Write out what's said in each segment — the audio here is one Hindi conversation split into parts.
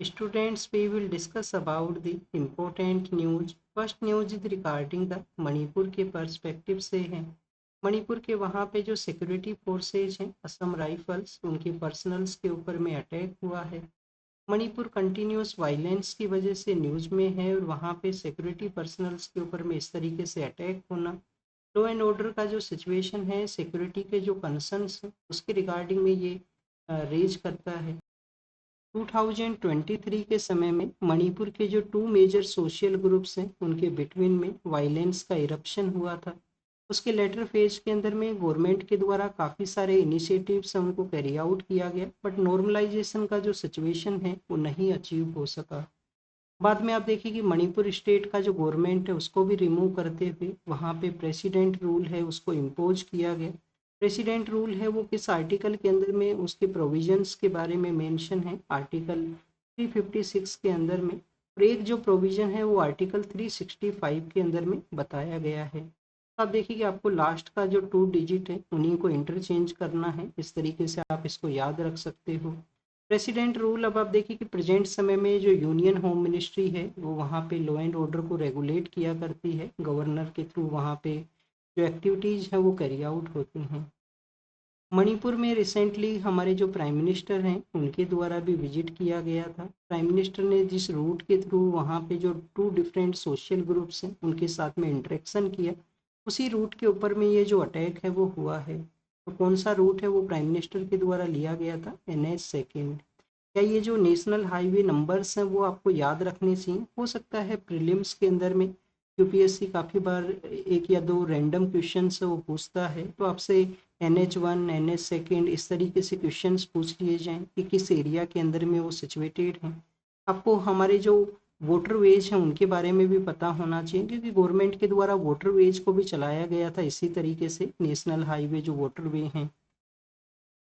Students, we will discuss about the important news. First news is regarding the Manipur के पर्सपेक्टिव से है। मणिपुर के वहाँ पे जो सिक्योरिटी फोर्सेज हैं, असम राइफल्स, उनके पर्सनल्स के ऊपर में अटैक हुआ है। मणिपुर कंटिन्यूस वायलेंस की वजह से न्यूज़ में है और वहाँ पे सिक्योरिटी पर्सनल्स के ऊपर में इस तरीके से अटैक होना लॉ एंड ऑर्डर का जो सिचुएशन है, सिक्योरिटी के जो कंसर्न्स हैं उसके रिगार्डिंग में ये रेज करता है। 2023 के समय में मणिपुर के जो टू मेजर सोशल ग्रुप्स हैं उनके बिटवीन में वायलेंस का इरप्शन हुआ था। उसके लेटर फेज के अंदर में गवर्नमेंट के द्वारा काफ़ी सारे इनिशिएटिव्स उनको कैरी आउट किया गया, बट नॉर्मलाइजेशन का जो सिचुएशन है वो नहीं अचीव हो सका। बाद में आप देखिए कि मणिपुर स्टेट का जो गवर्नमेंट है उसको भी रिमूव करते हुए वहाँ पे प्रेसिडेंट रूल है उसको इम्पोज किया गया। प्रेसिडेंट रूल है वो किस आर्टिकल के अंदर में, उसके प्रोविजंस के बारे में मेंशन है आर्टिकल 356 के अंदर में, और एक जो प्रोविजन है वो आर्टिकल 365 के अंदर में बताया गया है। आप देखिए कि आपको लास्ट का जो 2 डिजिट है उन्हीं को इंटरचेंज करना है, इस तरीके से आप इसको याद रख सकते हो। प्रेसिडेंट रूल, अब आप देखिए कि प्रेजेंट समय में जो यूनियन होम मिनिस्ट्री है वो वहाँ पे लॉ एंड ऑर्डर को रेगुलेट किया करती है, गवर्नर के थ्रू वहाँ पे जो एक्टिविटीज़ है वो कैरी आउट होती हैं। मणिपुर में रिसेंटली हमारे जो प्राइम मिनिस्टर हैं उनके द्वारा भी विजिट किया गया था। प्राइम मिनिस्टर ने जिस रूट के थ्रू वहाँ पे जो टू डिफरेंट सोशल ग्रुप्स हैं उनके साथ में इंटरेक्शन किया, उसी रूट के ऊपर में ये जो अटैक है वो हुआ है। तो कौन सा रूट है वो प्राइम मिनिस्टर के द्वारा लिया गया था, NH सेकेंड। क्या ये जो नेशनल हाईवे नंबर्स हैं वो आपको याद रखने चाहिए? हो सकता है प्रीलिम्स के अंदर में यूपीएससी काफ़ी बार एक या दो रैंडम क्वेश्चन से वो पूछता है, तो आपसे NH1 NH सेकेंड इस तरीके से क्वेश्चंस पूछ लिए जाएं कि किस एरिया के अंदर में वो सिचुएटेड हैं। आपको हमारे जो वाटरवेज हैं उनके बारे में भी पता होना चाहिए, क्योंकि गवर्नमेंट के द्वारा वाटरवेज को भी चलाया गया था इसी तरीके से, नेशनल हाईवे जो वाटरवे हैं।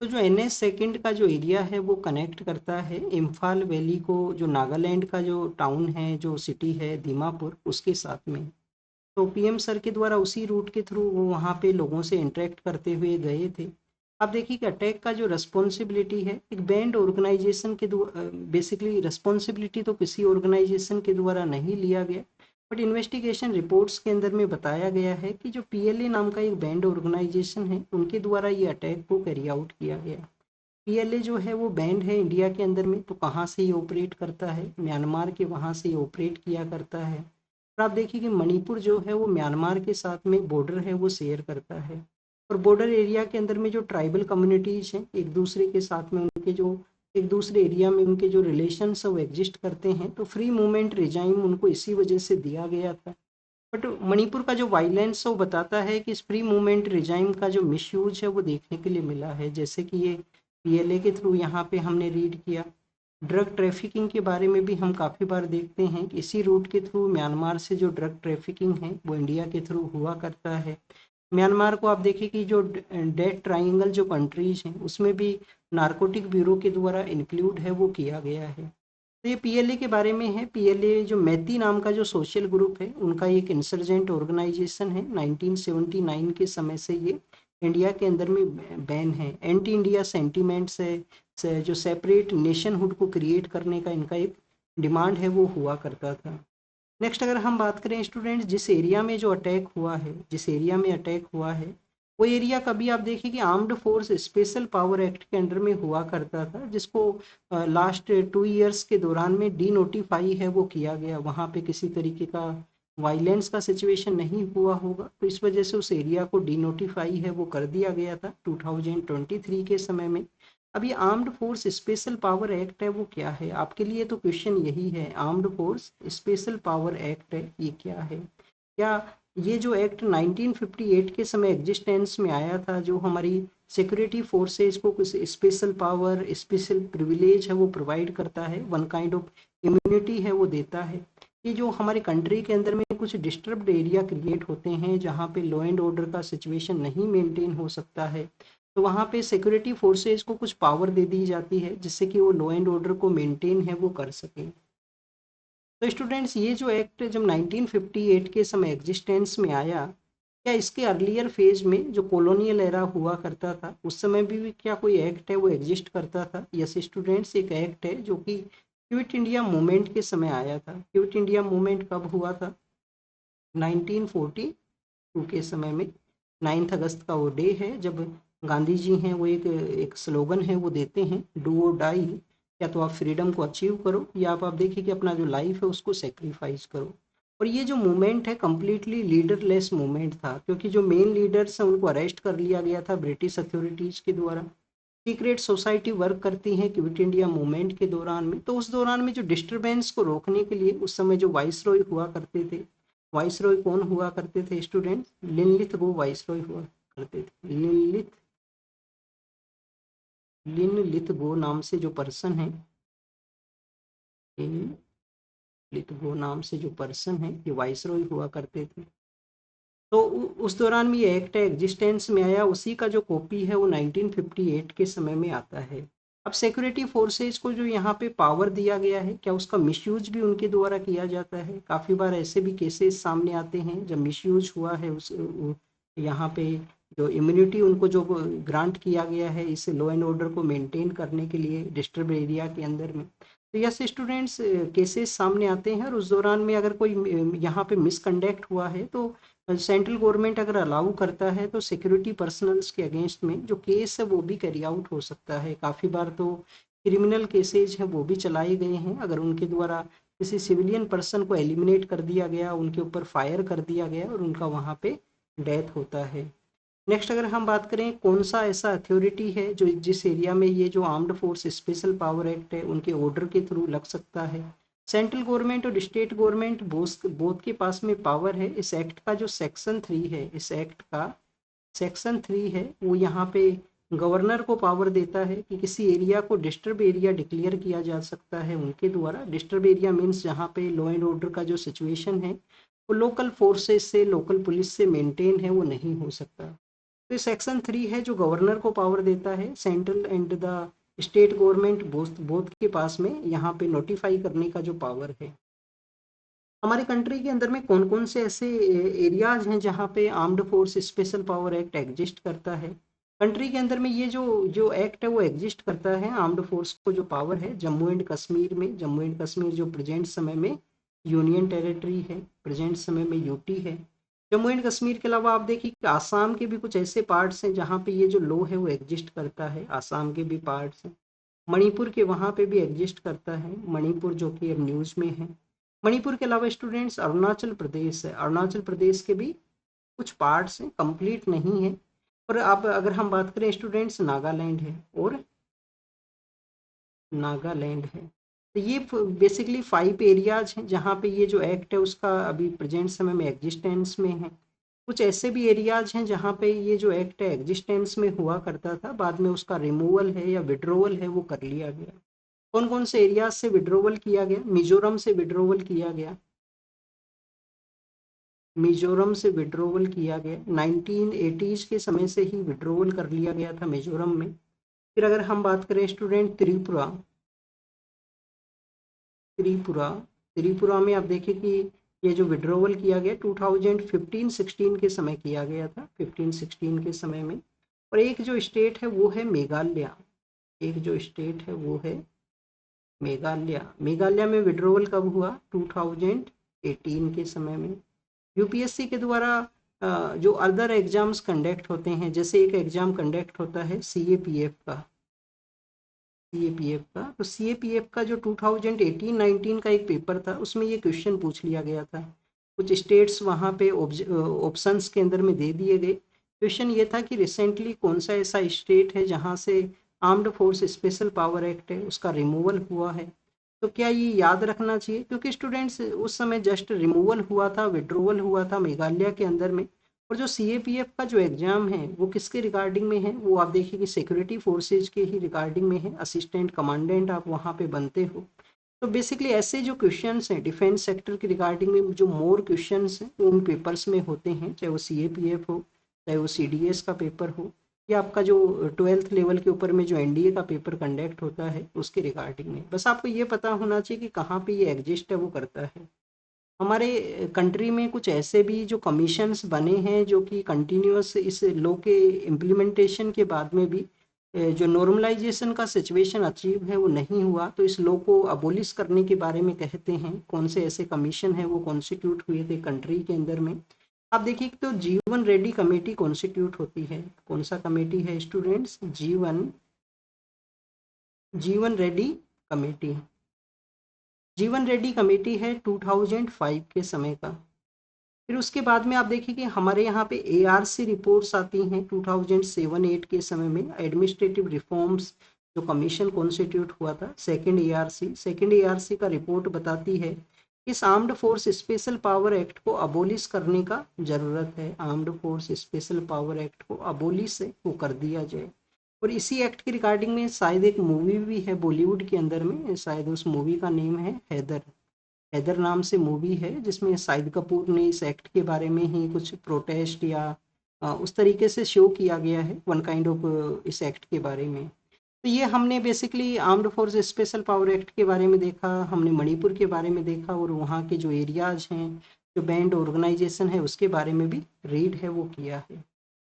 तो जो NH सेकेंड का जो एरिया है वो कनेक्ट करता है इम्फाल वैली को, जो नागालैंड का जो टाउन है, जो सिटी है दीमापुर, उसके साथ में। तो PM सर के द्वारा उसी रूट के थ्रू वो वहाँ पे लोगों से इंटरेक्ट करते हुए गए थे। अब देखिए कि अटैक का जो रिस्पॉन्सिबिलिटी है एक बैंड ऑर्गेनाइजेशन के द्वारा, बेसिकली रिस्पॉन्सिबिलिटी तो किसी ऑर्गेनाइजेशन के द्वारा नहीं लिया गया, बट इन्वेस्टिगेशन रिपोर्ट्स के अंदर में बताया गया है कि जो PLA नाम का एक बैंड ऑर्गेनाइजेशन है उनके द्वारा ये अटैक को कैरी आउट किया गया। PLA जो है वो बैंड है इंडिया के अंदर में, तो कहाँ से ये ऑपरेट करता है? म्यांमार के वहाँ से ये ऑपरेट किया करता है। और आप देखिए कि मणिपुर जो है वो म्यांमार के साथ में बॉर्डर है वो शेयर करता है, और बॉर्डर एरिया के अंदर में जो ट्राइबल कम्युनिटीज हैं एक दूसरे के साथ में उनके जो एक दूसरे एरिया में उनके जो रिलेशंस है वो एग्जिस्ट करते हैं, तो फ्री मूवमेंट रिजाइम उनको इसी वजह से दिया गया था। बट मणिपुर का जो वायलेंस है वो बताता है कि इस फ्री मूवमेंट रिजाइम का जो मिसयूज है वो देखने के लिए मिला है, जैसे कि ये PLA के थ्रू यहाँ पे हमने रीड किया। ड्रग ट्रैफिकिंग के बारे में भी हम काफ़ी बार देखते हैं कि इसी रूट के थ्रू म्यांमार से जो ड्रग ट्रैफिकिंग है वो इंडिया के थ्रू हुआ करता है। म्यांमार को आप देखिए कि जो डेथ ट्राइंगल जो कंट्रीज हैं उसमें भी नारकोटिक ब्यूरो के द्वारा इंक्लूड है वो किया गया है। तो ये PLA के बारे में है। PLA जो मैती नाम का जो सोशल ग्रुप है उनका एक इंसर्जेंट ऑर्गेनाइजेशन है, 1979 के समय से ये इंडिया के अंदर में बैन है। एंटी इंडिया सेंटीमेंट से जो सेपरेट नेशनहुड को क्रिएट करने का इनका एक डिमांड है वो हुआ करता था। नेक्स्ट अगर हम बात करें स्टूडेंट्स, जिस एरिया में जो अटैक हुआ है, जिस एरिया में अटैक हुआ है वो एरिया कभी आप देखिए कि armed force special power act के अंडर में हुआ करता था, जिसको लास्ट 2 इयर्स के दौरान में डी नोटिफाई है वो किया गया। वहाँ पे किसी तरीके का वायलेंस का सिचुएशन नहीं हुआ होगा, तो इस वजह से उस एरिया को डी नोटिफाई है वो कर दिया गया था 2023 के समय में। अब ये armed force special power act है वो क्या है? आपके लिए तो क्वेश्चन यही है, armed force special power act है ये क्या है? क्या ये जो एक्ट 1958 के समय एग्जिस्टेंस में आया था, जो हमारी सिक्योरिटी फोर्सेज को कुछ स्पेशल पावर, स्पेशल प्रिविलेज है वो प्रोवाइड करता है, वन काइंड ऑफ इम्यूनिटी है वो देता है। ये जो हमारे कंट्री के अंदर में कुछ डिस्टर्ब्ड एरिया क्रिएट होते हैं जहाँ पे लॉ एंड ऑर्डर का सिचुएशन नहीं मेंटेन हो सकता है, तो वहाँ पे सिक्योरिटी फोर्सेज को कुछ पावर दे दी जाती है जिससे कि वो लॉ एंड ऑर्डर को मेंटेन है वो कर सकें। तो स्टूडेंट्स, ये जो एक्ट जब 1958 के समय एग्जिस्टेंस में आया, क्या इसके अर्लियर फेज में जो कॉलोनियल एरा हुआ करता था उस समय भी क्या कोई एक्ट है वो एग्जिस्ट करता था? यस स्टूडेंट्स, एक एक्ट है जो कि क्विट इंडिया मूवमेंट के समय आया था। क्विट इंडिया मूवमेंट कब हुआ था? 1942 के समय में। 9 अगस्त का वो डे है जब गांधी जी हैं वो एक एक स्लोगन है वो देते हैं, डू और डाई, या तो आप फ्रीडम को अचीव करो या आप देखिए कि अपना जो लाइफ है उसको सेक्रीफाइस करो। और ये जो मूवमेंट है कम्प्लीटली लीडरलेस मूवमेंट था, क्योंकि जो मेन लीडर्स हैं उनको अरेस्ट कर लिया गया था ब्रिटिश अथॉरिटीज़ के द्वारा। सीक्रेट सोसाइटी वर्क करती है क्विट इंडिया मूवमेंट के दौरान में, तो उस दौरान में जो डिस्टरबेंस को रोकने के लिए उस समय जो वाइसरॉय हुआ करते थे, वाइसरॉय कौन हुआ करते थे स्टूडेंट्स? लिनलिथ गो वाइसरॉय हुआ करते थे। लिनलिथ गो नाम से जो पर्सन है, लिनलिथ गो नाम से जो पर्सन है ये वाइसरॉय हुआ करते थे। तो उस दौरान में ये एक्ट एग्जिस्टेंस में आया, उसी का जो कॉपी है वो 1958 के समय में आता है। अब सिक्योरिटी फोर्सेज को जो यहाँ पे पावर दिया गया है, क्या उसका मिसयूज भी उनके द्वारा किया जाता है? काफ़ी बार ऐसे भी केसेस सामने आते हैं जब मिसयूज हुआ है उस यहाँ पे जो इम्यूनिटी उनको जो ग्रांट किया गया है इस लॉ एंड ऑर्डर को मेंटेन करने के लिए डिस्टर्ब एरिया के अंदर में। तो यस स्टूडेंट्स, केसेस सामने आते हैं और उस दौरान में अगर कोई यहाँ पे मिसकंडक्ट हुआ है तो सेंट्रल गवर्नमेंट अगर अलाउ करता है तो सिक्योरिटी पर्सनल्स के अगेंस्ट में जो केस है वो भी कैरी आउट हो सकता है। काफ़ी बार तो क्रिमिनल केसेज हैं वो भी चलाए गए हैं, अगर उनके द्वारा किसी सिविलियन पर्सन को एलिमिनेट कर दिया गया, उनके ऊपर फायर कर दिया गया और उनका वहाँ पे डेथ होता है। नेक्स्ट अगर हम बात करें कौन सा ऐसा अथॉरिटी है जो जिस एरिया में ये जो armed force special power act है उनके ऑर्डर के थ्रू लग सकता है। सेंट्रल गवर्नमेंट और स्टेट गवर्नमेंट बोथ बोथ के पास में पावर है। इस एक्ट का जो सेक्शन 3 है, इस एक्ट का सेक्शन 3 है वो यहाँ पे गवर्नर को पावर देता है कि किसी एरिया को डिस्टर्ब एरिया डिक्लेयर किया जा सकता है उनके द्वारा। डिस्टर्ब एरिया मीन्स जहाँ पे लॉ एंड ऑर्डर का जो सिचुएशन है वो लोकल फोर्सेस से, लोकल पुलिस से मेंटेन है, वो नहीं हो सकता। तो सेक्शन 3 है जो गवर्नर को पावर देता है। Central and the state government both both के पास में यहाँ पे नोटिफाई करने का जो पावर है। हमारे कंट्री के अंदर में कौन कौन से ऐसे एरियाज हैं जहाँ पे armed force special power act exist करता है? कंट्री के अंदर में ये जो जो एक्ट है वो एग्जिस्ट करता है, आर्म्ड फोर्स को जो पावर है जम्मू एंड कश्मीर में। जम्मू एंड कश्मीर जो प्रेजेंट समय में यूनियन टेरिटरी है, प्रेजेंट समय में यूटी है। जम्मू एंड कश्मीर के अलावा आप देखिए कि आसाम के भी कुछ ऐसे पार्ट्स हैं जहाँ पे ये जो लॉ है वो एग्जिस्ट करता है, आसाम के भी पार्ट्स हैं। मणिपुर के वहाँ पे भी एग्जिस्ट करता है, मणिपुर जो कि अब न्यूज़ में है। मणिपुर के अलावा स्टूडेंट्स अरुणाचल प्रदेश है, अरुणाचल प्रदेश के भी कुछ पार्ट्स हैं, कंप्लीट नहीं है। और अब अगर हम बात करें स्टूडेंट्स, नागालैंड है और नागालैंड है। तो ये बेसिकली 5 एरियाज हैं जहाँ पे ये जो एक्ट है उसका अभी प्रेजेंट समय में एग्जिस्टेंस में है। कुछ ऐसे भी एरियाज हैं जहाँ पे ये जो एक्ट है एग्जिस्टेंस में हुआ करता था, बाद में उसका रिमूवल है या विड्रोवल है वो कर लिया गया। कौन कौन से एरियाज से विड्रोवल किया गया? मिजोरम से विड्रोवल किया गया, मिजोरम से विड्रोवल किया गया। 1980s के समय से ही विड्रोवल कर लिया गया था मिजोरम में। फिर अगर हम बात करें स्टूडेंट त्रिपुरा, त्रिपुरा त्रिपुरा में आप देखिए कि ये जो विड्रोवल किया गया 2015-16 के समय किया गया था, 15-16 के समय में। और एक जो स्टेट है वो है मेघालय, एक जो स्टेट है वो है मेघालय। मेघालय में विड्रोवल कब हुआ? 2018 के समय में। यूपीएससी के द्वारा जो अदर एग्जाम्स कंडक्ट होते हैं, जैसे एक एग्जाम कंडक्ट होता है सीएपीएफ का, सीएपीएफ का, तो सीएपीएफ का जो 2018-19 का एक पेपर था उसमें ये क्वेश्चन पूछ लिया गया था। कुछ स्टेट्स वहाँ पे ऑप्शंस के अंदर में दे दिए गए। क्वेश्चन ये था कि रिसेंटली कौन सा ऐसा स्टेट है जहाँ से armed force special power act है उसका रिमूवल हुआ है। तो क्या ये याद रखना चाहिए? क्योंकि स्टूडेंट्स उस समय जस्ट रिमूवल हुआ था, विड्रोवल हुआ था मेघालय के अंदर में। और जो सीएपीएफ का जो एग्जाम है वो किसके रिगार्डिंग में है? वो आप देखिए कि सिक्योरिटी फोर्सेज के ही रिगार्डिंग में है, असिस्टेंट कमांडेंट आप वहाँ पे बनते हो। तो बेसिकली ऐसे जो क्वेश्चंस हैं डिफेंस सेक्टर के रिगार्डिंग में, जो मोर क्वेश्चंस हैं वो उन पेपर्स में होते हैं, चाहे वो सीएपीएफ हो, चाहे वो सीडीएस का पेपर हो, या आपका जो 12th लेवल के ऊपर में जो एनडीए का पेपर कंडक्ट होता है उसके रिगार्डिंग में। बस आपको ये पता होना चाहिए कि कहाँ पे ये एग्जिस्ट है वो करता है। हमारे कंट्री में कुछ ऐसे भी जो कमीशंस बने हैं जो कि कंटिन्यूअस इस लॉ के इम्प्लीमेंटेशन के बाद में भी जो नॉर्मलाइजेशन का सिचुएशन अचीव है वो नहीं हुआ, तो इस लॉ को अबोलिश करने के बारे में कहते हैं। कौन से ऐसे कमीशन है वो कॉन्स्टिट्यूट हुए थे कंट्री के अंदर में। आप देखिए तो जीवन रेड्डी कमेटी कॉन्स्टिट्यूट होती है। कौन सा कमेटी है स्टूडेंट्स? जीवन जीवन रेड्डी कमेटी। जीवन रेड्डी कमेटी है 2005 के समय का। फिर उसके बाद में आप देखिए कि हमारे यहाँ पे एआरसी रिपोर्ट्स आती हैं 2007-8 के समय में। एडमिनिस्ट्रेटिव रिफॉर्म्स जो कमीशन कॉन्स्टिट्यूट हुआ था, सेकेंड एआरसी का रिपोर्ट बताती है कि इस armed force special power act को अबोलिश करने का जरूरत है। Armed force special power act को अबोलिश वो कर दिया जाए। और इसी एक्ट के रिगार्डिंग में शायद एक मूवी भी है बॉलीवुड के अंदर में, शायद उस मूवी का नेम है हैदर। हैदर नाम से मूवी है जिसमें शाहिद कपूर ने इस एक्ट के बारे में ही कुछ प्रोटेस्ट या उस तरीके से शो किया गया है वन काइंड ऑफ इस एक्ट के बारे में। तो ये हमने basically armed force special power act के बारे में देखा, हमने मणिपुर के बारे में देखा, और वहाँ के जो एरियाज हैं, जो बैंड ऑर्गेनाइजेशन है, उसके बारे में भी रीड है वो किया है।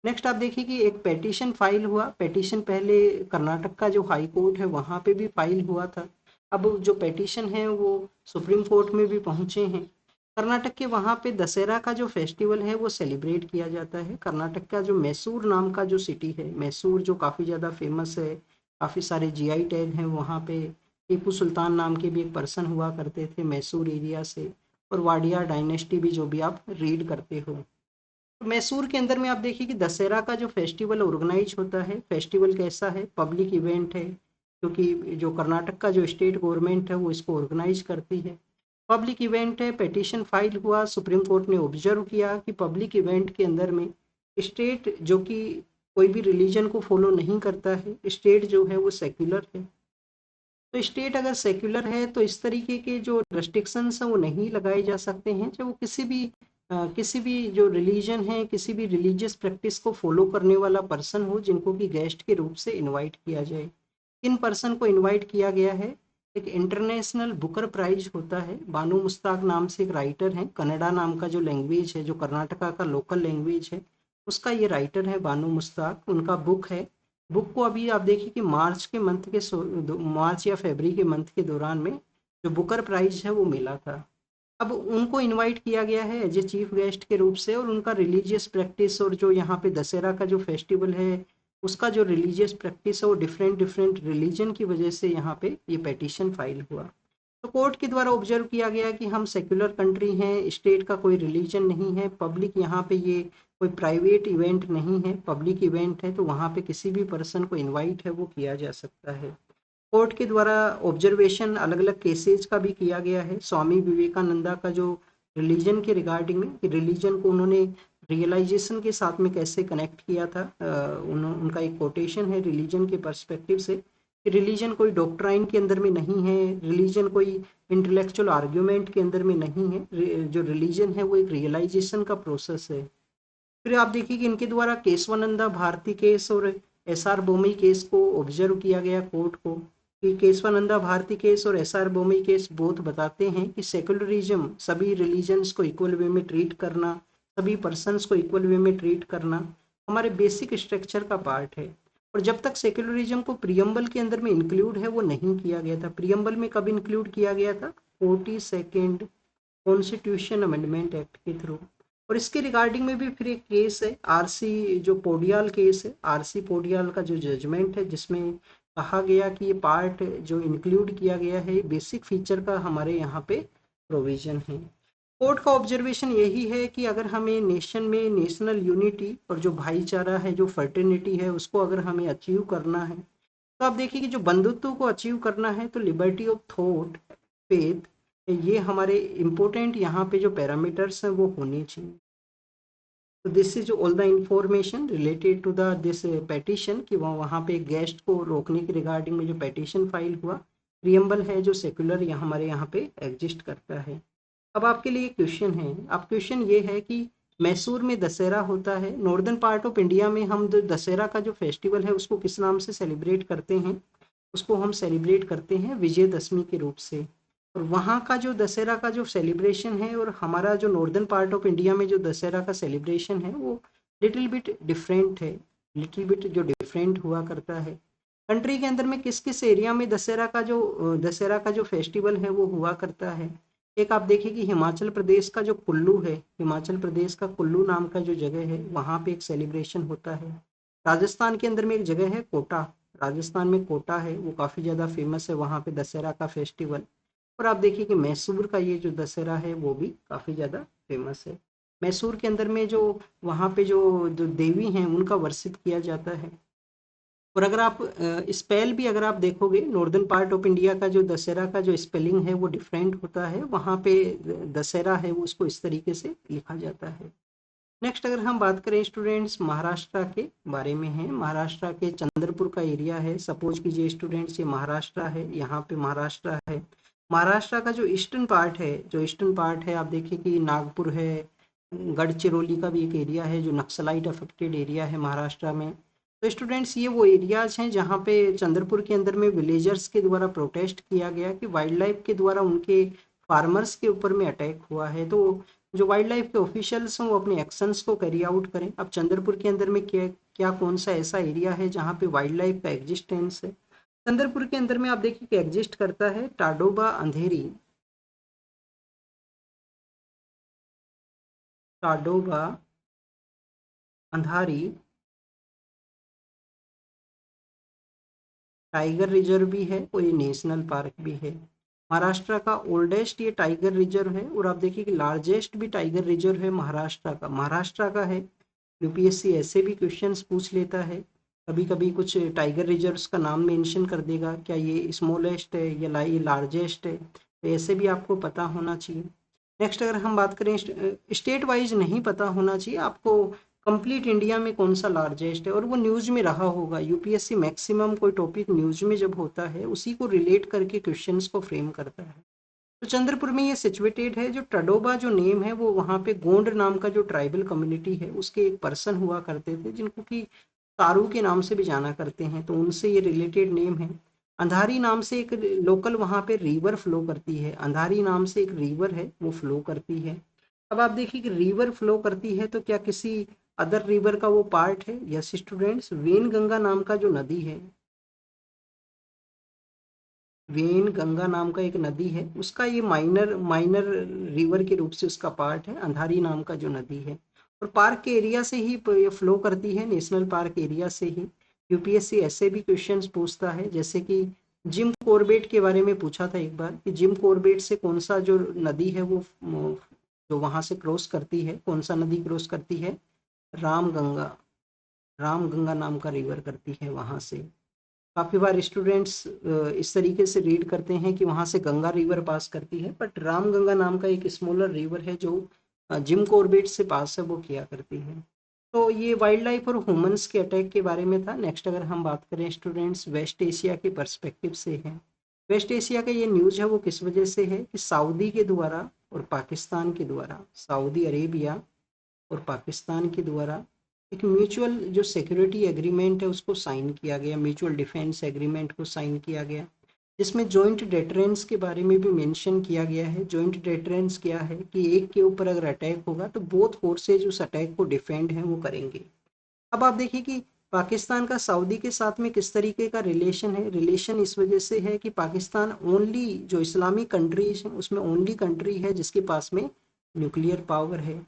नेक्स्ट आप देखिए कि एक पेटिशन फाइल हुआ। पेटिशन पहले कर्नाटक का जो हाई कोर्ट है वहाँ पे भी फाइल हुआ था। अब जो पेटिशन है वो सुप्रीम कोर्ट में भी पहुँचे हैं। कर्नाटक के वहाँ पे दशहरा का जो फेस्टिवल है वो सेलिब्रेट किया जाता है। कर्नाटक का जो मैसूर नाम का जो सिटी है, मैसूर जो काफ़ी ज़्यादा फेमस है, काफ़ी सारे जीआई टैग हैं वहाँ पे। टीपू सुल्तान नाम के भी एक पर्सन हुआ करते थे मैसूर एरिया से, और वाडिया डायनेस्टी भी जो भी आप रीड करते हो। तो मैसूर के अंदर में आप देखिए कि दशहरा का जो फेस्टिवल ऑर्गेनाइज होता है, फेस्टिवल कैसा है? पब्लिक इवेंट है, क्योंकि जो कर्नाटक का जो स्टेट गवर्नमेंट है वो इसको ऑर्गेनाइज करती है। पब्लिक इवेंट है, पिटीशन फाइल हुआ, सुप्रीम कोर्ट ने ऑब्जर्व किया कि पब्लिक इवेंट के अंदर में स्टेट जो कि कोई भी रिलीजन को फॉलो नहीं करता है, स्टेट जो है वो सेक्युलर है। तो स्टेट अगर सेक्युलर है तो इस तरीके के जो रेस्ट्रिक्शंस हैं वो नहीं लगाए जा सकते हैं, चाहे वो किसी भी जो रिलीजन है, किसी भी रिलीजियस प्रैक्टिस को फॉलो करने वाला पर्सन हो, जिनको कि गेस्ट के रूप से इनवाइट किया जाए। किन पर्सन को इनवाइट किया गया है? एक इंटरनेशनल बुकर प्राइज होता है, बानू मुस्ताक नाम से एक राइटर हैं, कन्नड़ा नाम का जो लैंग्वेज है, जो कर्नाटका का लोकल लैंग्वेज है, उसका ये राइटर है बानू मुस्ताक। उनका बुक है, बुक को अभी आप देखिए कि मार्च या फरवरी के मंथ के दौरान में जो बुकर प्राइज है वो मिला था। अब उनको इनवाइट किया गया है एज ए चीफ गेस्ट के रूप से, और उनका रिलीजियस प्रैक्टिस और जो यहाँ पे दशहरा का जो फेस्टिवल है उसका जो रिलीजियस प्रैक्टिस है वो डिफरेंट डिफरेंट रिलीजन की वजह से यहाँ पे ये पेटिशन फाइल हुआ। तो कोर्ट के द्वारा ऑब्जर्व किया गया कि हम सेक्युलर कंट्री हैं, स्टेट का कोई रिलीजन नहीं है, पब्लिक यहाँ पे ये कोई प्राइवेट इवेंट नहीं है, पब्लिक इवेंट है, तो वहाँ पे किसी भी पर्सन को इनवाइट है वो किया जा सकता है। कोर्ट के द्वारा ऑब्जर्वेशन अलग अलग केसेज का भी किया गया है। स्वामी विवेकानंदा का जो रिलीजन के रिगार्डिंग में, कि रिलीजन को उन्होंने रियलाइजेशन के साथ में कैसे कनेक्ट किया था, उनका एक कोटेशन है रिलीजन के पर्सपेक्टिव से कि रिलीजन कोई डॉक्ट्राइन के अंदर में नहीं है, रिलीजन कोई इंटेलेक्चुअल आर्ग्यूमेंट के अंदर में नहीं है, जो रिलीजन है वो एक रियलाइजेशन का प्रोसेस है। फिर आप देखिए कि इनके द्वारा केशवानंदा भारती केस और एसआर बोमई केस को ऑब्जर्व किया गया कोर्ट को, कि केशवानंदा भारती केस और एसआर बोमई केस बोथ बताते हैं कि सेकुलरिज्म सभी रिलीजन्स को इक्वल वे में ट्रीट करना, सभी पर्सन्स को इक्वल वे में ट्रीट करना हमारे बेसिक स्ट्रक्चर का पार्ट है। और जब तक सेकुलरिज्म को प्रियम्बल के अंदर में इंक्लूड है वो नहीं किया गया था। प्रियम्बल में कब इंक्लूड किया गया था? 42 कॉन्स्टिट्यूशन अमेंडमेंट एक्ट के थ्रू। और इसके रिगार्डिंग में भी फिर एक केस है आरसी जो पोडियाल केस है, आरसी पोडियाल का जो जजमेंट है, जिसमें कहा गया कि ये पार्ट जो इंक्लूड किया गया है बेसिक फीचर का हमारे यहाँ पे प्रोविजन है। कोर्ट का ऑब्जर्वेशन यही है कि अगर हमें नेशन में नेशनल यूनिटी और जो भाईचारा है, जो फर्टर्निटी है, उसको अगर हमें अचीव करना है, तो आप देखिए कि जो बंधुत्व को अचीव करना है तो लिबर्टी ऑफ थॉट, फेथ, ये हमारे इम्पोर्टेंट यहाँ पे जो पैरामीटर्स हैं वो होने चाहिए। तो this is all the information related to the this petition, कि वहाँ पे गेस्ट को रोकने के रिगार्डिंग में जो पेटिशन फाइल हुआ, प्रियम्बल है जो सेकुलर यहाँ हमारे यहाँ पे एग्जिस्ट करता है। अब आपके लिए क्वेश्चन है, अब क्वेश्चन ये है कि मैसूर में दशहरा होता है, नॉर्दर्न पार्ट ऑफ इंडिया में हम जो दशहरा का जो फेस्टिवल है उसको किस नाम से सेलिब्रेट करते हैं? उसको हम सेलिब्रेट करते हैं विजयदशमी के रूप से। और वहाँ का जो दशहरा का जो सेलिब्रेशन है और हमारा जो नॉर्दर्न पार्ट ऑफ इंडिया में जो दशहरा का सेलिब्रेशन है वो लिटिल बिट डिफरेंट है, लिटिल बिट जो डिफरेंट हुआ करता है। कंट्री के अंदर में किस किस एरिया में दशहरा का जो फेस्टिवल है वो हुआ करता है। एक आप देखिए कि हिमाचल प्रदेश का जो कुल्लू है, हिमाचल प्रदेश का कुल्लू नाम का जो जगह है वहाँ पे एक सेलिब्रेशन होता है। राजस्थान के अंदर में एक जगह है कोटा, राजस्थान में कोटा है, वो काफ़ी ज़्यादा फेमस है वहाँ पे दशहरा का फेस्टिवल। और आप देखिए कि मैसूर का ये जो दशहरा है वो भी काफ़ी ज़्यादा फेमस है। मैसूर के अंदर में जो वहाँ पे जो देवी हैं उनका वर्शिप किया जाता है। और अगर आप स्पेल भी अगर आप देखोगे, नॉर्दर्न पार्ट ऑफ इंडिया का जो दशहरा का जो स्पेलिंग है वो डिफरेंट होता है, वहाँ पे दशहरा है वो उसको इस तरीके से लिखा जाता है। नेक्स्ट अगर हम बात करें स्टूडेंट्स महाराष्ट्र के बारे में है, महाराष्ट्र के चंद्रपुर का एरिया है, सपोज कीजिए स्टूडेंट्स ये महाराष्ट्र है, यहाँ पे महाराष्ट्र है। महाराष्ट्र का जो ईस्टर्न पार्ट है, जो ईस्टर्न पार्ट है आप देखिए कि नागपुर है, गढ़चिरौली का भी एक एरिया है जो नक्सलाइट अफेक्टेड एरिया है महाराष्ट्र में। तो स्टूडेंट्स ये वो एरियाज हैं जहाँ पे चंद्रपुर के अंदर में विलेजर्स के द्वारा प्रोटेस्ट किया गया कि वाइल्ड लाइफ के द्वारा उनके फार्मर्स के ऊपर में अटैक हुआ है, तो जो वाइल्ड लाइफ के ऑफिशियल्स हैं वो अपने एक्शंस को कैरी आउट करें। अब चंद्रपुर के अंदर में क्या क्या कौन सा ऐसा एरिया है जहाँ पे वाइल्ड लाइफ का एग्जिस्टेंस है। चंद्रपुर के अंदर में आप देखिए कि एग्जिस्ट करता है टाडोबा अंधेरी, टाडोबा अंधारी टाइगर रिजर्व भी है और ये नेशनल पार्क भी है। महाराष्ट्र का ओल्डेस्ट ये टाइगर रिजर्व है, और आप देखिए कि लार्जेस्ट भी टाइगर रिजर्व है महाराष्ट्र का है। यूपीएससी ऐसे भी क्वेश्चंस पूछ लेता है, कभी कभी कुछ टाइगर रिजर्व्स का नाम मेंशन कर देगा, क्या ये स्मॉलेस्ट है या ये लार्जेस्ट है, तो ऐसे भी आपको पता होना चाहिए। नेक्स्ट अगर हम बात करें स्टेट वाइज नहीं पता होना चाहिए आपको, कंप्लीट इंडिया में कौन सा लार्जेस्ट है, और वो न्यूज़ में रहा होगा। यूपीएससी मैक्सिमम कोई टॉपिक न्यूज़ में जब होता है उसी को रिलेट करके क्वेश्चंस को फ्रेम करता है। तो चंद्रपुर में ये सिचुएटेड है। जो टडोबा जो नेम है वो वहाँ पे गोंड नाम का जो ट्राइबल कम्युनिटी है उसके एक पर्सन हुआ करते थे जिनको कि तारू के नाम से भी जाना करते हैं, तो उनसे ये रिलेटेड नेम है। अंधारी नाम से एक लोकल वहाँ पे रिवर फ्लो करती है, अंधारी नाम से एक रिवर है वो फ्लो करती है। अब आप देखिए कि रिवर फ्लो करती है तो क्या किसी अदर रिवर का वो पार्ट है? यस स्टूडेंट्स, वेन गंगा नाम का जो नदी है, वेन गंगा नाम का एक नदी है, उसका ये माइनर माइनर रिवर के रूप से उसका पार्ट है अंधारी नाम का जो नदी है। और पार्क के एरिया से ही ये फ्लो करती है, नेशनल पार्क एरिया से ही। यूपीएससी ऐसे भी क्वेश्चंस पूछता है, जैसे कि जिम कॉर्बेट के बारे में पूछा था एक बार कि जिम कॉर्बेट से कौन सा जो नदी है वो जो वहां से क्रॉस करती है, कौन सा नदी क्रॉस करती है? रामगंगा, रामगंगा नाम का रिवर करती है वहां से। काफ़ी बार स्टूडेंट्स इस तरीके से रीड करते हैं कि वहाँ से गंगा रिवर पास करती है, बट रामगंगा नाम का एक स्मॉलर रिवर है जो जिम कॉर्बेट से पास है वो किया करती है। तो ये वाइल्ड लाइफ और ह्यूमंस के अटैक के बारे में था। नेक्स्ट अगर हम बात करें स्टूडेंट्स वेस्ट एशिया के पर्सपेक्टिव से है। वेस्ट एशिया का ये न्यूज़ है वो किस वजह से है कि सऊदी के द्वारा और पाकिस्तान के द्वारा, सऊदी अरेबिया और पाकिस्तान के द्वारा एक म्यूचुअल जो सिक्योरिटी एग्रीमेंट है उसको साइन किया गया, म्यूचुअल डिफेंस एग्रीमेंट को साइन किया गया, जिसमें जॉइंट डेटरेंस के बारे में भी मेंशन किया गया है। जॉइंट डेटरेंस क्या है कि एक के ऊपर अगर अटैक होगा तो बोथ फोर्सेज उस अटैक को डिफेंड है वो करेंगे। अब आप देखिए कि पाकिस्तान का सऊदी के साथ में किस तरीके का रिलेशन है। रिलेशन इस वजह से है कि पाकिस्तान ओनली जो इस्लामिक कंट्रीज हैं उसमें ओनली कंट्री है जिसके पास में न्यूक्लियर पावर है।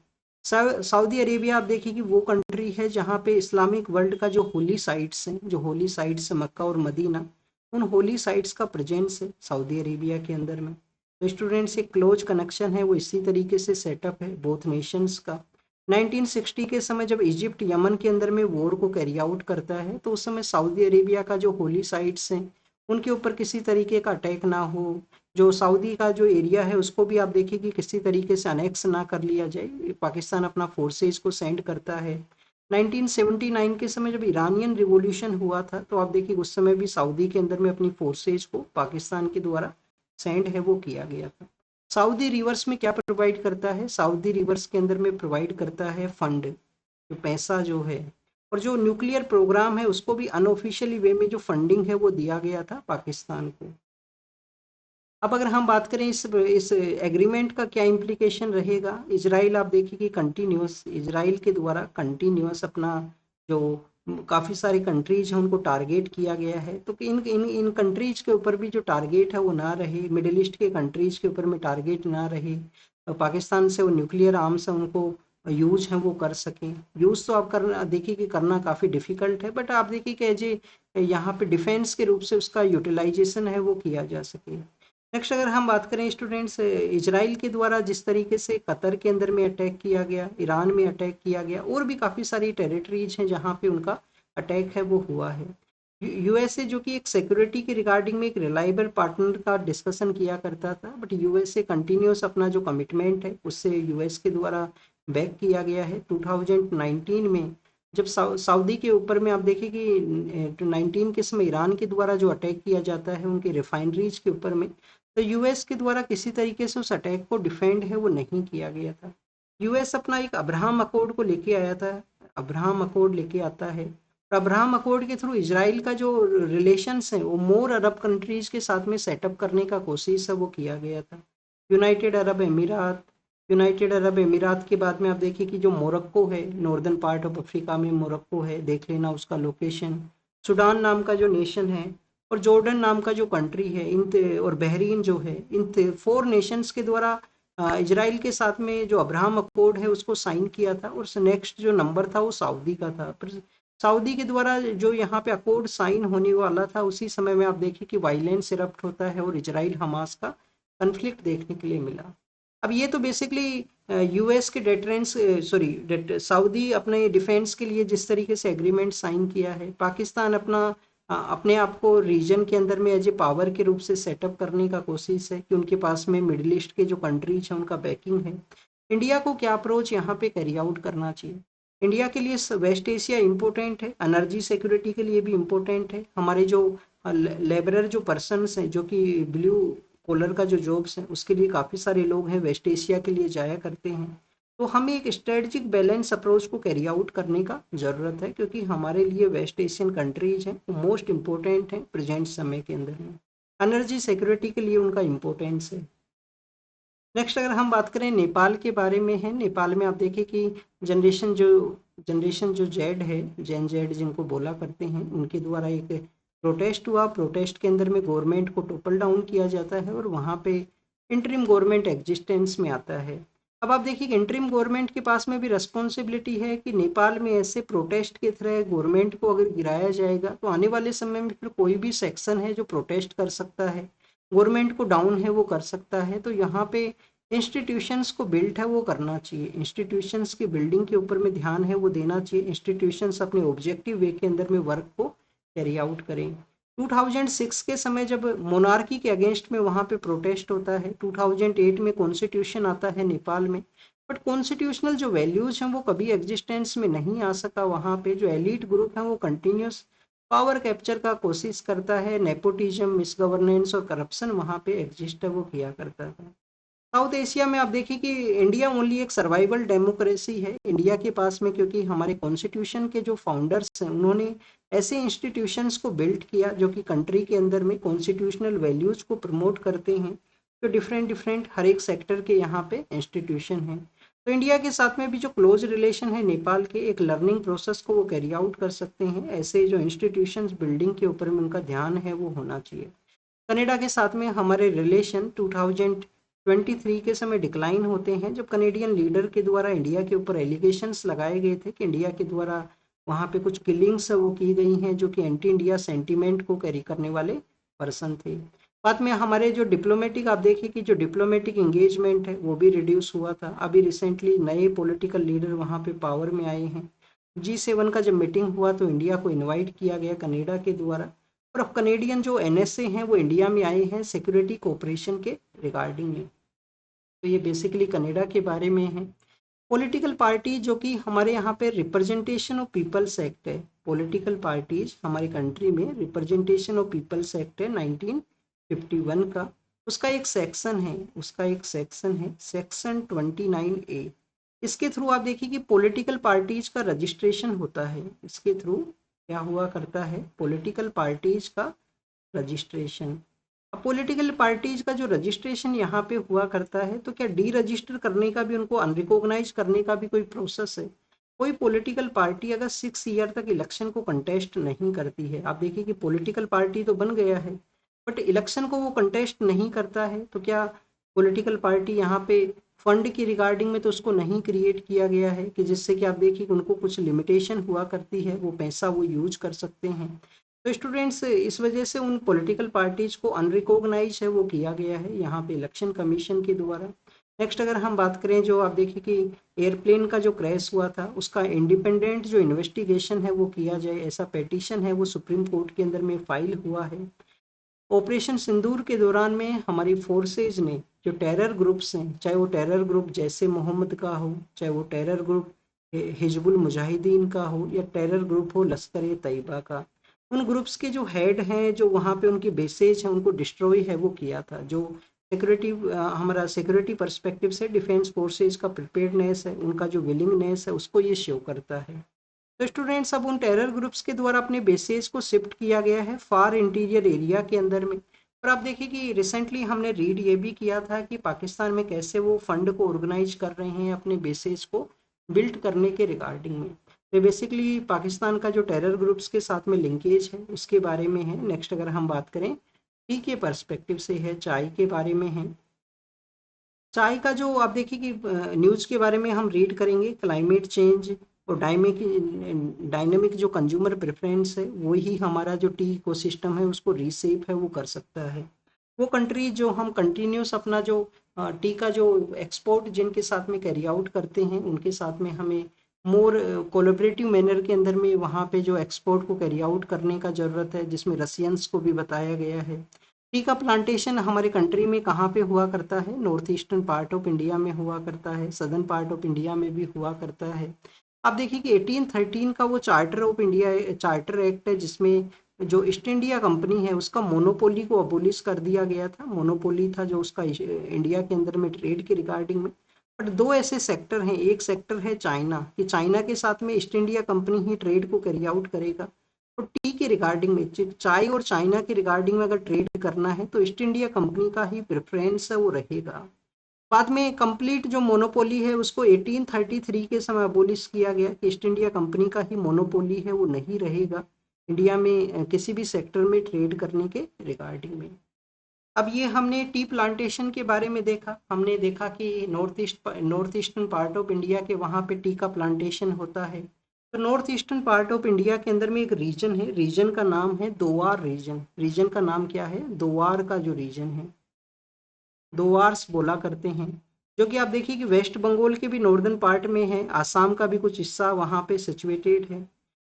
सऊदी अरेबिया आप देखिए कि वो कंट्री है जहाँ पे इस्लामिक वर्ल्ड का जो होली साइट्स हैं, जो होली साइट्स है मक्का और मदीना, उन होली साइट्स का प्रेजेंस है सऊदी अरेबिया के अंदर में। तो स्टूडेंट्स एक क्लोज कनेक्शन है वो इसी तरीके से सेटअप है बोथ नेशंस का। 1960 के समय जब इजिप्ट यमन के अंदर में वॉर को कैरी आउट करता है तो उस समय सऊदी अरेबिया का जो होली साइट्स हैं उनके ऊपर किसी तरीके का अटैक ना हो, जो सऊदी का जो एरिया है उसको भी आप देखिए कि किसी तरीके से अनेक्स ना कर लिया जाए, पाकिस्तान अपना फोर्सेज को सेंड करता है। 1979 के समय जब ईरानियन रिवॉल्यूशन हुआ था तो आप देखिए उस समय भी सऊदी के अंदर में अपनी फोर्सेज को पाकिस्तान के द्वारा सेंड है वो किया गया था। सऊदी रिवर्स में क्या प्रोवाइड करता है? सऊदी रिवर्स के अंदर में प्रोवाइड करता है फंड, जो पैसा जो है, और जो न्यूक्लियर प्रोग्राम है उसको भी अनऑफिशियली वे में जो फंडिंग है वो दिया गया था पाकिस्तान को। अब अगर हम बात करें इस एग्रीमेंट का क्या इम्प्लीकेशन रहेगा, इजराइल आप देखिए कि कंटिन्यूस, इजराइल के द्वारा कंटिन्यूस अपना जो काफ़ी सारी कंट्रीज हैं उनको टारगेट किया गया है। तो इन इन इन कंट्रीज के ऊपर भी जो टारगेट है वो ना रहे, मिडिल ईस्ट के कंट्रीज के ऊपर में टारगेट ना रहे, पाकिस्तान से वो न्यूक्लियर आर्म्स है उनको यूज है वो कर सकें। यूज तो आप करना देखिए कि करना काफ़ी डिफिकल्ट है, बट आप देखिए कि जे यहाँ पे डिफेंस के रूप से उसका यूटिलाइजेशन है वो किया जा सके। नेक्स्ट अगर हम बात करें स्टूडेंट्स, इजराइल के द्वारा जिस तरीके से कतर के अंदर में अटैक किया गया, ईरान में अटैक किया गया, और भी काफ़ी सारी टेरिटरीज हैं जहाँ पे उनका अटैक है वो हुआ है। यूएसए जो कि एक सिक्योरिटी के रिगार्डिंग में एक रिलायबल पार्टनर का डिस्कशन किया करता था, बट यूएसए कंटिन्यूस अपना जो कमिटमेंट है उससे यूएस के द्वारा बैक किया गया है। 2019 में जब सऊदी के ऊपर में आप देखिए कि 19 के समय ईरान के द्वारा जो अटैक किया जाता है उनके रिफाइनरीज के ऊपर में, तो यूएस के द्वारा किसी तरीके से उस अटैक को डिफेंड है वो नहीं किया गया था। यूएस अपना एक अब्राहम अकॉर्ड को लेके आया था, अब्राहम अकॉर्ड लेके आता है, और अब्राहम अकॉर्ड के थ्रू इजराइल का जो रिलेशंस है वो मोर अरब कंट्रीज के साथ में सेटअप करने का कोशिश है वो किया गया था। यूनाइटेड अरब अमीरात, यूनाइटेड अरब अमीरात के बाद में आप देखिए कि जो मोरक्को है, नॉर्दर्न पार्ट ऑफ अफ्रीका में मोरक्को है, देख लेना उसका लोकेशन। सूडान नाम का जो नेशन है, और जॉर्डन नाम का जो कंट्री है, और बहरीन जो है, इन 4 नेशंस के द्वारा इजराइल के साथ में जो अब्राहम अकॉर्ड है उसको साइन किया था। और नेक्स्ट जो नंबर था वो सऊदी का था। फिर सऊदी के द्वारा जो यहाँ पे अकॉर्ड साइन होने वाला था उसी समय में आप देखिए कि वायलेंस इरप्ट होता है और इजराइल हमास का कन्फ्लिक्ट देखने के लिए मिला। अब ये तो बेसिकली यूएस के डेटरेंस, सॉरी सऊदी अपने डिफेंस के लिए जिस तरीके से एग्रीमेंट साइन किया है, पाकिस्तान अपने आप को रीजन के अंदर में एज ए पावर के रूप से सेटअप करने का कोशिश है कि उनके पास में मिडिल ईस्ट के जो कंट्रीज हैं उनका बैकिंग है। इंडिया को क्या अप्रोच यहाँ पे कैरी आउट करना चाहिए? इंडिया के लिए वेस्ट एशिया इम्पोर्टेंट है, एनर्जी सिक्योरिटी के लिए भी इम्पोर्टेंट है। हमारे जो लेबरर जो पर्सनस हैं जो कि ब्लू कॉलर का जो जॉब्स हैं उसके लिए काफ़ी सारे लोग हैं वेस्ट एशिया के लिए जाया करते हैं। तो हमें एक स्ट्रेटजिक बैलेंस अप्रोच को कैरी आउट करने का ज़रूरत है, क्योंकि हमारे लिए वेस्ट एशियन कंट्रीज हैं वो मोस्ट इम्पोर्टेंट हैं प्रेजेंट समय के अंदर में। एनर्जी सिक्योरिटी के लिए उनका इम्पोर्टेंस है। नेक्स्ट अगर हम बात करें नेपाल के बारे में है, नेपाल में आप देखिए कि जनरेशन जो जेड है, जेन जेड जिनको बोला करते हैं, उनके द्वारा एक प्रोटेस्ट हुआ। प्रोटेस्ट के अंदर में गवर्नमेंट को टोपल डाउन किया जाता है और वहाँ पे इंटरिम गवर्नमेंट एग्जिस्टेंस में आता है। अब आप देखिए कि इंटरिम गवर्नमेंट के पास में भी रिस्पॉन्सिबिलिटी है कि नेपाल में ऐसे प्रोटेस्ट के तरह गवर्नमेंट को अगर गिराया जाएगा तो आने वाले समय में फिर कोई भी सेक्शन है जो प्रोटेस्ट कर सकता है, गवर्नमेंट को डाउन है वो कर सकता है। तो यहाँ पे इंस्टीट्यूशंस को बिल्ड है वो करना चाहिए, इंस्टीट्यूशंस की बिल्डिंग के ऊपर में ध्यान है वो देना चाहिए। इंस्टीट्यूशंस अपने ऑब्जेक्टिव वे के अंदर में वर्क को कैरी आउट करें। 2006 के समय जब मोनार्की के अगेंस्ट में वहाँ पे प्रोटेस्ट होता है, 2008 में कॉन्स्टिट्यूशन आता है नेपाल में, बट कॉन्स्टिट्यूशनल जो वैल्यूज हैं वो कभी एग्जिस्टेंस में नहीं आ सका। वहाँ पे जो एलिट ग्रुप है वो कंटिन्यूस पावर कैप्चर का कोशिश करता है, नेपोटिज्म, मिस गवर्नेंस और करप्शन वहाँ पे एग्जिस्ट है वो किया करता था। साउथ एशिया में आप देखिए कि इंडिया ओनली एक सर्वाइवल डेमोक्रेसी है इंडिया के पास में, क्योंकि हमारे कॉन्स्टिट्यूशन के जो फाउंडर्स हैं उन्होंने ऐसे इंस्टीट्यूशंस को बिल्ड किया जो कि कंट्री के अंदर में कॉन्स्टिट्यूशनल वैल्यूज को प्रमोट करते हैं। तो डिफरेंट डिफरेंट हर एक सेक्टर के यहाँ पे इंस्टीट्यूशन हैं। तो इंडिया के साथ में भी जो क्लोज रिलेशन है नेपाल के, एक लर्निंग प्रोसेस को वो कैरी आउट कर सकते हैं। ऐसे जो इंस्टीट्यूशंस बिल्डिंग के ऊपर में उनका ध्यान है वो होना चाहिए। कनाडा के साथ में हमारे रिलेशन 2023 के समय डिक्लाइन होते हैं, जब कनेडियन लीडर के द्वारा इंडिया के ऊपर एलिगेशंस लगाए गए थे कि इंडिया के द्वारा वहाँ पे कुछ किलिंग्स वो की गई हैं जो कि एंटी इंडिया सेंटीमेंट को कैरी करने वाले पर्सन थे। बाद में हमारे जो डिप्लोमेटिक, आप देखिए कि जो डिप्लोमेटिक एंगेजमेंट है वो भी रिड्यूस हुआ था। अभी रिसेंटली नए पॉलिटिकल लीडर वहाँ पे पावर में आए हैं। G7 का जब मीटिंग हुआ तो इंडिया को इनवाइट किया गया कनाडा के द्वारा, और अब कनेडियन जो एनएसए हैं वो इंडिया में आए हैं सिक्योरिटी कोऑपरेशन के रिगार्डिंग में। तो ये बेसिकली कनाडा के बारे में है। पॉलिटिकल पार्टी जो कि हमारे यहाँ पे रिप्रेजेंटेशन ऑफ पीपल्स एक्ट है, पॉलिटिकल पार्टीज हमारे कंट्री में रिप्रेजेंटेशन ऑफ पीपल्स एक्ट है 1951 का, उसका एक सेक्शन है, सेक्शन 29A। इसके थ्रू आप देखिए कि पॉलिटिकल पार्टीज का रजिस्ट्रेशन होता है। इसके थ्रू क्या हुआ करता है, पॉलिटिकल पार्टीज का रजिस्ट्रेशन। अब पॉलिटिकल पार्टीज का जो रजिस्ट्रेशन यहाँ पे हुआ करता है, तो क्या डी रजिस्टर करने का भी, उनको अनरिकॉग्नाइज करने का भी कोई प्रोसेस है? कोई पॉलिटिकल पार्टी अगर 6 ईयर तक इलेक्शन को कंटेस्ट नहीं करती है, आप देखिए कि पॉलिटिकल पार्टी तो बन गया है बट इलेक्शन को वो कंटेस्ट नहीं करता है, तो क्या पॉलिटिकल पार्टी यहाँ पे फंड की रिगार्डिंग में तो उसको नहीं क्रिएट किया गया है कि जिससे कि आप देखिए कि उनको कुछ लिमिटेशन हुआ करती है, वो पैसा वो यूज कर सकते हैं। तो स्टूडेंट्स इस वजह से उन पॉलिटिकल पार्टीज को अनरिकॉग्नाइज है वो किया गया है यहाँ पे इलेक्शन कमीशन के द्वारा। नेक्स्ट अगर हम बात करें, जो आप देखिए कि एयरप्लेन का जो क्रैश हुआ था उसका इंडिपेंडेंट जो इन्वेस्टिगेशन है वो किया जाए, ऐसा पेटिशन है वो सुप्रीम कोर्ट के अंदर में फाइल हुआ है। ऑपरेशन सिंदूर के दौरान में हमारी फोर्सेज ने जो टेरर ग्रुप्स हैं, चाहे वो टेरर ग्रुप जैसे मोहम्मद का हो, चाहे वो टेरर ग्रुप हिजबुल मुजाहिदीन का हो, या टेरर ग्रुप हो लश्कर ए तैयबा का, उन ग्रुप्स के जो हेड हैं, जो वहाँ पे उनकी बेसेज हैं, उनको डिस्ट्रॉय है वो किया था। जो सिक्योरिटी हमारा सिक्योरिटी पर्सपेक्टिव से डिफेंस फोर्सेज का प्रिपेयर्डनेस है, उनका जो विलिंगनेस है, उसको ये शो करता है। तो स्टूडेंट्स अब उन टेरर ग्रुप्स के द्वारा अपने बेसेस को शिफ्ट किया गया है फार इंटीरियर एरिया के अंदर में। और आप देखिए कि रिसेंटली हमने रीड ये भी किया था कि पाकिस्तान में कैसे वो फंड को ऑर्गेनाइज कर रहे हैं अपने बेसेस को बिल्ड करने के रिगार्डिंग में। तो बेसिकली पाकिस्तान का जो टेरर ग्रुप्स के साथ में लिंकेज है उसके बारे में है। नेक्स्ट अगर हम बात करें टी के पर्सपेक्टिव से है, चाय के बारे में है। चाय का जो आप देखिए कि न्यूज़ के बारे में हम रीड करेंगे, क्लाइमेट चेंज और डायनेमिक जो कंज्यूमर प्रेफरेंस है वही हमारा जो टी इकोसिस्टम है उसको रीसेप है वो कर सकता है। वो कंट्री जो हम कंटिन्यूस अपना जो टी का जो एक्सपोर्ट जिनके साथ में कैरी आउट करते हैं उनके साथ में हमें मोर कोलेबरेटिव मैनर के अंदर में वहाँ पे जो एक्सपोर्ट को कैरी आउट करने का ज़रूरत है, जिसमें रसियंस को भी बताया गया है। टी का प्लांटेशन हमारे कंट्री में कहाँ पे हुआ करता है, north eastern part of India में हुआ करता है, सदर्न पार्ट ऑफ इंडिया में भी हुआ करता है। आप देखिए कि 1813 का वो charter of India charter act है जिसमें जो ईस्ट इंडिया कंपनी है उसका मोनोपोली को अबोलिश कर दिया गया था। मोनोपोली था जो उसका इंडिया के अंदर में ट्रेड के रिगार्डिंग में। बट दो ऐसे सेक्टर हैं, एक सेक्टर है चाइना, कि चाइना के साथ में ईस्ट इंडिया कंपनी ही ट्रेड को कैरी आउट करेगा। तो टी के रिगार्डिंग में चाय और चाइना के रिगार्डिंग में अगर ट्रेड करना है तो ईस्ट इंडिया कंपनी का ही प्रेफरेंस है वो रहेगा। बाद में कंप्लीट जो मोनोपोली है उसको 1833 के समय अबोलिश किया गया कि ईस्ट इंडिया कंपनी का ही मोनोपोली है वो नहीं रहेगा इंडिया में किसी भी सेक्टर में ट्रेड करने के रिगार्डिंग में। अब ये हमने टी प्लांटेशन के बारे में देखा, हमने देखा कि north eastern part of India के वहाँ पे टी का प्लांटेशन होता है। तो north eastern part of India के अंदर में एक रीजन है, रीजन का नाम है दोवार रीजन। रीजन का नाम क्या है, दोवार का जो रीजन है, दोवार्स बोला करते हैं, जो कि आप देखिए कि वेस्ट बंगाल के भी नॉर्दर्न पार्ट में है, आसाम का भी कुछ हिस्सा वहाँ पे सिचुएटेड है।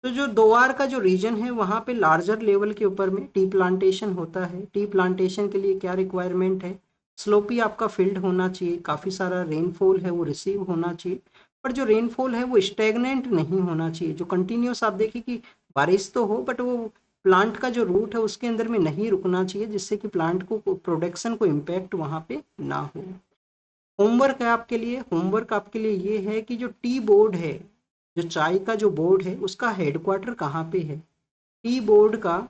तो जो दोवार का जो रीजन है वहाँ पे लार्जर लेवल के ऊपर में टी प्लांटेशन होता है। टी प्लांटेशन के लिए क्या रिक्वायरमेंट है, स्लोपी आपका फील्ड होना चाहिए, काफ़ी सारा रेनफॉल है वो रिसीव होना चाहिए, पर जो रेनफॉल है वो स्टेगनेंट नहीं होना चाहिए, जो कंटिन्यूस आप देखिए कि बारिश तो हो बट वो प्लांट का जो रूट है उसके अंदर में नहीं रुकना चाहिए, जिससे कि प्लांट को प्रोडक्शन को इम्पैक्ट वहाँ पे ना हो। होमवर्क है आपके लिए, होमवर्क आपके लिए ये है कि जो टी बोर्ड है, जो चाय का जो बोर्ड है उसका हेडक्वार्टर कहाँ पे है। टी बोर्ड का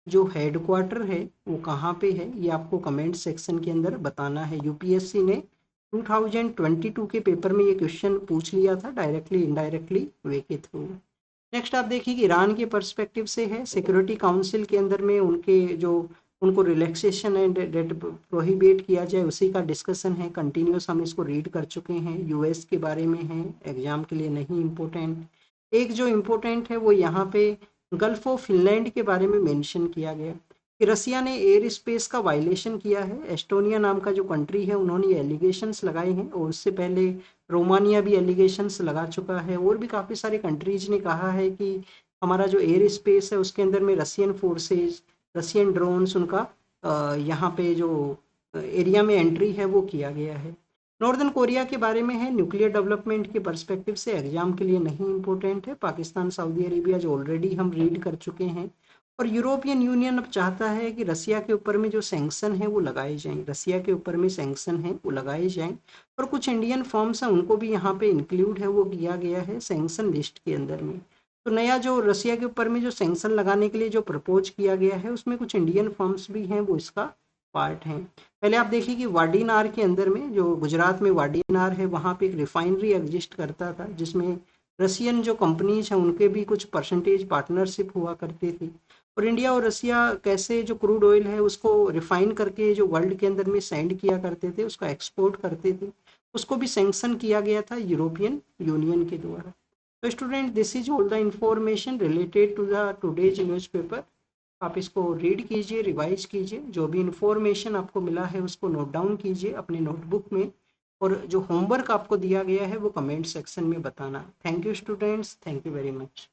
जो हेडक्वार्टर है वो कहाँ पे है ये आपको कमेंट सेक्शन के अंदर बताना है। यूपीएससी ने 2022 के पेपर में ये क्वेश्चन पूछ लिया था डायरेक्टली इनडायरेक्टली वे के थ्रू। नेक्स्ट आप देखिए कि ईरान के पर्सपेक्टिव से है, सिक्योरिटी काउंसिल के अंदर में उनके जो उनको रिलैक्सेशन एंड डेट प्रोहिबिट किया जाए उसी का डिस्कशन है, कंटिन्यूस हम इसको रीड कर चुके हैं। यूएस के बारे में है, एग्जाम के लिए नहीं इम्पोर्टेंट। एक जो इम्पोर्टेंट है वो यहाँ पे गल्फ ऑफ फिनलैंड के बारे में मेंशन किया गया कि रसिया ने एयर स्पेस का वायलेशन किया है। एस्टोनिया नाम का जो कंट्री है उन्होंने एलिगेशंस लगाए हैं, और उससे पहले रोमानिया भी एलिगेशंस लगा चुका है, और भी काफ़ी सारे कंट्रीज ने कहा है कि हमारा जो एयर स्पेस है उसके अंदर में रसियन फोर्सेज, रसियन ड्रोन्स उनका यहाँ पे जो एरिया में एंट्री है वो किया गया है। नॉर्दर्न कोरिया के बारे में है, न्यूक्लियर डेवलपमेंट के पर्सपेक्टिव से एग्जाम के लिए नहीं इंपॉर्टेंट है। पाकिस्तान सऊदी अरेबिया जो ऑलरेडी हम रीड कर चुके हैं। और यूरोपियन यूनियन अब चाहता है कि रसिया के ऊपर में जो सैंक्शन है वो लगाए जाएं, रसिया के ऊपर में सैंक्शन है वो लगाए जाएं, और कुछ इंडियन फर्म्स हैं उनको भी यहाँ पे इंक्लूड है वो किया गया है सैंक्शन लिस्ट के अंदर में। तो नया जो रसिया के ऊपर में जो सैंक्शन लगाने के लिए जो प्रपोज किया गया है उसमें कुछ इंडियन फर्म्स भी हैं वो इसका पार्ट हैं। पहले आप देखिए कि वाडीनार के अंदर में, जो गुजरात में वाडीनार है, वहाँ पे एक रिफाइनरी एग्जिस्ट करता था, जिसमें रसियन जो कंपनीज हैं उनके भी कुछ परसेंटेज पार्टनरशिप हुआ करती थी। और इंडिया और रसिया कैसे जो क्रूड ऑयल है उसको रिफाइन करके जो वर्ल्ड के अंदर में सेंड किया करते थे, उसका एक्सपोर्ट करते थे, उसको भी सैंक्शन किया गया था यूरोपियन यूनियन के द्वारा। तो student, this is all the information related to the today's newspaper. आप इसको रीड कीजिए, रिवाइज कीजिए, जो भी इंफॉर्मेशन आपको मिला है उसको नोट डाउन कीजिए अपने नोटबुक में, और जो होमवर्क आपको दिया गया है वो कमेंट सेक्शन में बताना। Thank you students, thank you very much.